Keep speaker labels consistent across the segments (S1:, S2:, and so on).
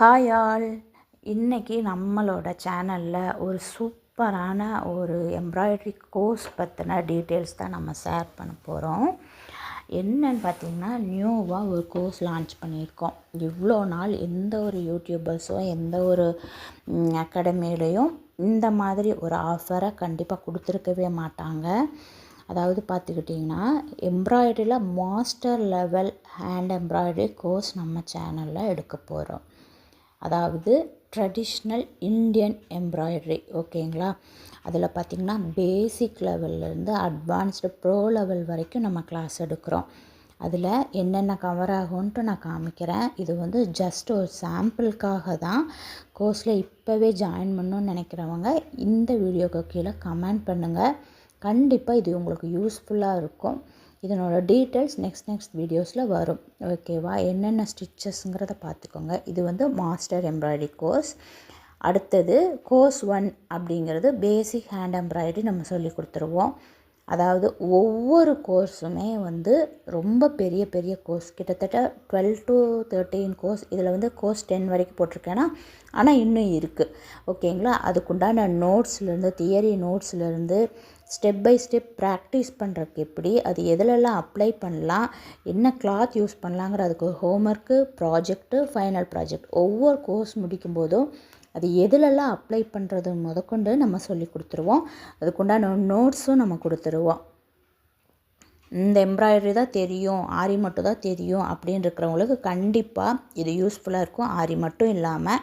S1: Hi all. இன்றைக்கி நம்மளோட சேனலில் ஒரு சூப்பரான ஒரு எம்ப்ராய்டரி கோர்ஸ் பற்றின டீட்டெயில்ஸ் தான் நம்ம ஷேர் பண்ண போகிறோம். என்னன்னு பார்த்திங்கன்னா, நியூவாக ஒரு கோர்ஸ் லான்ச் பண்ணியிருக்கோம். இவ்வளோ நாள் எந்த ஒரு யூடியூபர்ஸோ எந்த ஒரு அகாடமிலையும் இந்த மாதிரி ஒரு ஆஃபரை கண்டிப்பாக கொடுத்துருக்கவே மாட்டாங்க. அதாவது பார்த்துக்கிட்டிங்கன்னா, எம்ப்ராய்டரியில் master level hand embroidery course நம்ம சேனலில் எடுக்க போகிறோம். அதாவது ட்ரெடிஷ்னல் இந்தியன் எம்ப்ராய்டரி, ஓகேங்களா? அதில் பார்த்திங்கன்னா பேசிக் லெவல்லேருந்து அட்வான்ஸ்டு ப்ரோ லெவல் வரைக்கும் நம்ம கிளாஸ் எடுக்கிறோம். அதில் என்னென்ன கவர் ஆகும்ன்ட்டு நான் காமிக்கிறேன். இது வந்து ஜஸ்ட் ஒரு சாம்பிளுக்காக தான். கோர்ஸில் இப்போவே ஜாயின் பண்ணணும்னு நினைக்கிறவங்க இந்த வீடியோக்கு கீழே கமெண்ட் பண்ணுங்கள். கண்டிப்பாக இது உங்களுக்கு யூஸ்ஃபுல்லாக இருக்கும். இதனோட டீட்டெயில்ஸ் நெக்ஸ்ட் வீடியோஸில் வரும், ஓகேவா? என்னென்ன ஸ்டிச்சஸ்ங்கிறத பார்த்துக்கோங்க. இது வந்து மாஸ்டர் எம்ப்ராய்டரி கோர்ஸ். அடுத்தது கோர்ஸ் 1 அப்படிங்கிறது பேசிக் ஹேண்ட் எம்ப்ராய்டரி நம்ம சொல்லி கொடுத்துருவோம். அதாவது ஒவ்வொரு கோர்ஸுமே வந்து ரொம்ப பெரிய பெரிய கோர்ஸ், கிட்டத்தட்ட 12 to 13 கோர்ஸ். இதில் வந்து கோர்ஸ் 10 வரைக்கும் போட்டிருக்கேன்னா, ஆனால் இன்னும் இருக்குது, ஓகேங்களா? அதுக்குண்டான நோட்ஸ்லேருந்து, தியரி நோட்ஸ்லேருந்து ஸ்டெப் பை ஸ்டெப் ப்ராக்டிஸ் பண்ணுறதுக்கு எப்படி, அது எதிலெல்லாம் அப்ளை பண்ணலாம், என்ன கிளாத் யூஸ் பண்ணலாங்கிற அதுக்கு ஒரு ஹோம்ஒர்க்கு, ப்ராஜெக்ட்டு, ஃபைனல் ப்ராஜெக்ட் ஒவ்வொரு கோர்ஸ் முடிக்கும்போதும் அது எதிலெல்லாம் அப்ளை பண்ணுறது முதற்கொண்டு நம்ம சொல்லி கொடுத்துருவோம். அதுக்குண்டான நோட்ஸும் நம்ம கொடுத்துருவோம். இந்த எம்ப்ராய்டரி தான் தெரியும், ஆரி மட்டும் தான் தெரியும் அப்படின்னு இருக்கிறவங்களுக்கு கண்டிப்பாக இது யூஸ்ஃபுல்லாக இருக்கும். ஆரி மட்டும் இல்லாமல்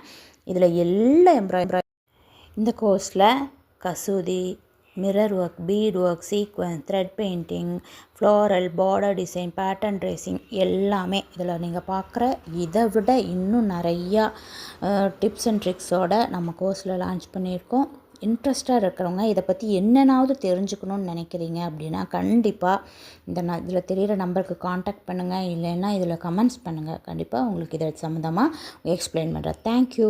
S1: இதில் எல்லா எம்ப்ராய்டரி இந்த கோர்ஸில் Kasuti, mirror work, bead work, sequins, thread painting, floral, border design, pattern tracing எல்லாமே இதில் நீங்கள் பார்க்குற இதை விட இன்னும் நிறையா டிப்ஸ் அண்ட் ட்ரிக்ஸோட நம்ம கோர்ஸில் லான்ச் பண்ணியிருக்கோம். இன்ட்ரெஸ்டாக இருக்கிறவங்க இதை பற்றி என்னென்னாவது தெரிஞ்சுக்கணுன்னு நினைக்கிறீங்க அப்படின்னா கண்டிப்பாக இதில் தெரிகிற நம்பருக்கு காண்டாக்ட் பண்ணுங்கள். இல்லைன்னா இதில் கமெண்ட்ஸ் பண்ணுங்கள். கண்டிப்பாக உங்களுக்கு இதை சம்மந்தமாக எக்ஸ்பிளைன் பண்ணுறேன். தேங்க்யூ.